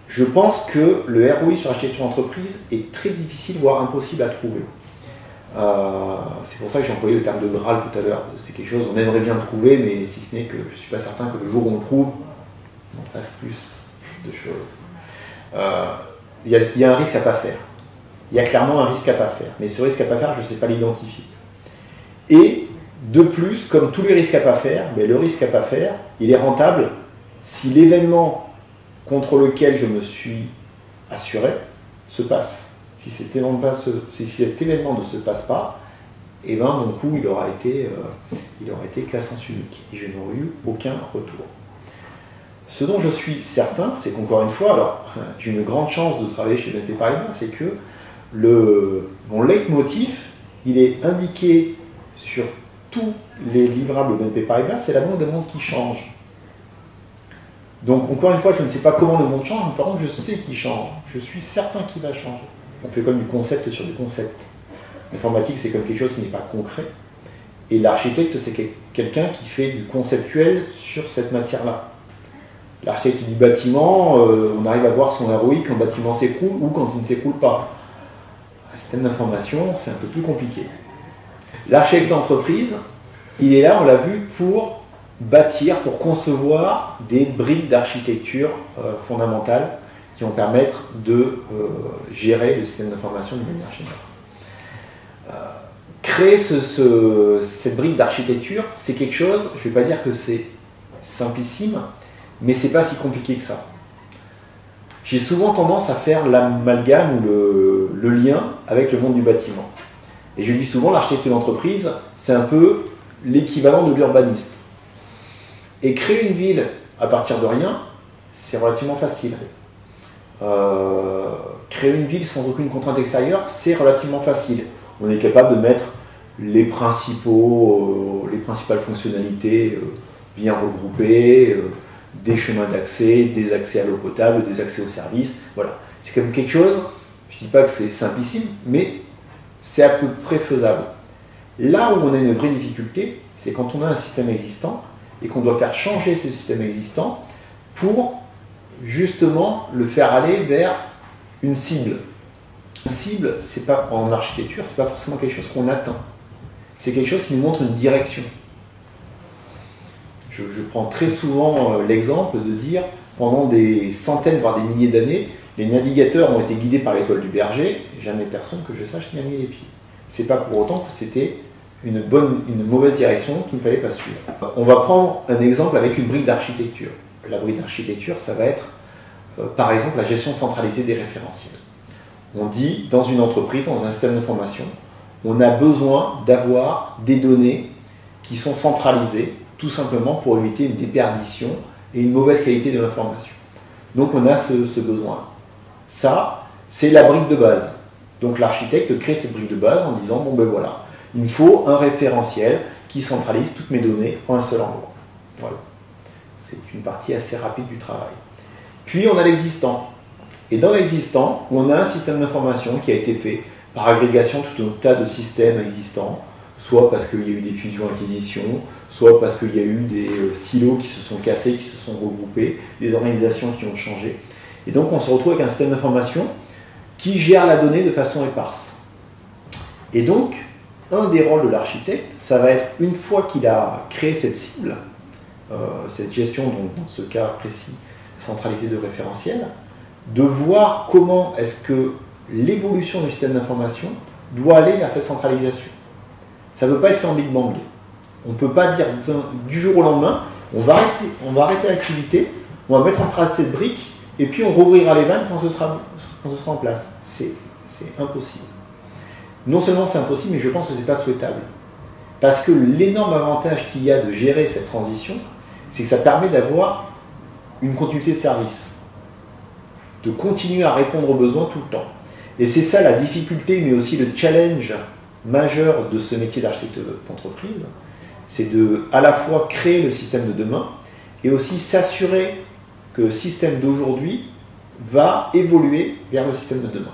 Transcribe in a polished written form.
Je pense que le ROI sur l'architecture d'entreprise est très difficile, voire impossible à trouver. C'est pour ça que j'ai employé le terme de Graal tout à l'heure. C'est quelque chose qu'on aimerait bien trouver, mais si ce n'est que je ne suis pas certain que le jour où on le trouve, on fasse plus de choses. Il y a un risque à ne pas faire. Il y a clairement un risque à ne pas faire. Mais ce risque à ne pas faire, je ne sais pas l'identifier. Et de plus, comme tous les risques à ne pas faire, le risque à ne pas faire, il est rentable si l'événement contre lequel je me suis assuré se passe. Si cet événement ne se passe pas, eh ben, mon coût il aura été qu'à sens unique et je n'aurai eu aucun retour. Ce dont je suis certain, c'est qu'encore une fois, alors j'ai une grande chance de travailler chez BNP Paribas, c'est que mon leitmotiv, il est indiqué sur tous les livrables BNP Paribas, c'est la banque de monde qui change. Donc, encore une fois, je ne sais pas comment le monde change, mais par contre, je sais qu'il change. Je suis certain qu'il va changer. On fait comme du concept sur du concept. L'informatique, c'est comme quelque chose qui n'est pas concret. Et l'architecte, c'est quelqu'un qui fait du conceptuel sur cette matière-là. L'architecte du bâtiment, on arrive à voir son ROI quand le bâtiment s'écroule ou quand il ne s'écroule pas. Un système d'information, c'est un peu plus compliqué. L'architecte d'entreprise, il est là, on l'a vu, pour bâtir, pour concevoir des briques d'architecture fondamentales qui vont permettre de gérer le système d'information de manière générale. Créer cette brique d'architecture, c'est quelque chose, je ne vais pas dire que c'est simplissime, mais c'est pas si compliqué que ça. J'ai souvent tendance à faire l'amalgame ou le lien avec le monde du bâtiment. Et je dis souvent, l'architecture d'entreprise, c'est un peu l'équivalent de l'urbaniste. Et créer une ville à partir de rien, c'est relativement facile. Créer une ville sans aucune contrainte extérieure, c'est relativement facile. On est capable de mettre les principales fonctionnalités bien regroupées, des chemins d'accès, des accès à l'eau potable, des accès aux services. Voilà. C'est quand même quelque chose, je ne dis pas que c'est simplissime, mais c'est à peu près faisable. Là où on a une vraie difficulté, c'est quand on a un système existant et qu'on doit faire changer ce système existant pour justement le faire aller vers une cible. Une cible, c'est pas, en architecture, c'est pas forcément quelque chose qu'on atteint. C'est quelque chose qui nous montre une direction. Je prends très souvent l'exemple de dire, pendant des centaines, voire des milliers d'années, les navigateurs ont été guidés par l'étoile du berger, et jamais personne que je sache n'y a mis les pieds. C'est pas pour autant que c'était une mauvaise direction qu'il ne fallait pas suivre. On va prendre un exemple avec une brique d'architecture. La brique d'architecture, ça va être, par exemple, la gestion centralisée des référentiels. On dit, dans une entreprise, dans un système d'information, on a besoin d'avoir des données qui sont centralisées, tout simplement pour éviter une déperdition et une mauvaise qualité de l'information. Donc on a ce besoin-là. Ça, c'est la brique de base. Donc l'architecte crée cette brique de base en disant, bon ben voilà, il me faut un référentiel qui centralise toutes mes données en un seul endroit. Voilà. C'est une partie assez rapide du travail. Puis on a l'existant. Et dans l'existant, on a un système d'information qui a été fait par agrégation tout un tas de systèmes existants, soit parce qu'il y a eu des fusions-acquisitions, soit parce qu'il y a eu des silos qui se sont cassés, qui se sont regroupés, des organisations qui ont changé. Et donc on se retrouve avec un système d'information qui gère la donnée de façon éparse. Et donc, un des rôles de l'architecte, ça va être, une fois qu'il a créé cette cible, cette gestion, donc dans ce cas précis, centralisée de référentiel, de voir comment est-ce que l'évolution du système d'information doit aller vers cette centralisation. Ça ne peut pas être fait en Big Bang. On ne peut pas dire du jour au lendemain, on va arrêter l'activité, on va mettre en place cette brique, et puis on rouvrira les vannes quand ce sera en place. C'est impossible. Non seulement c'est impossible, mais je pense que ce n'est pas souhaitable. Parce que l'énorme avantage qu'il y a de gérer cette transition, c'est que ça permet d'avoir une continuité de service, de continuer à répondre aux besoins tout le temps. Et c'est ça la difficulté, mais aussi le challenge majeur de ce métier d'architecte d'entreprise, c'est de à la fois créer le système de demain et aussi s'assurer que le système d'aujourd'hui va évoluer vers le système de demain.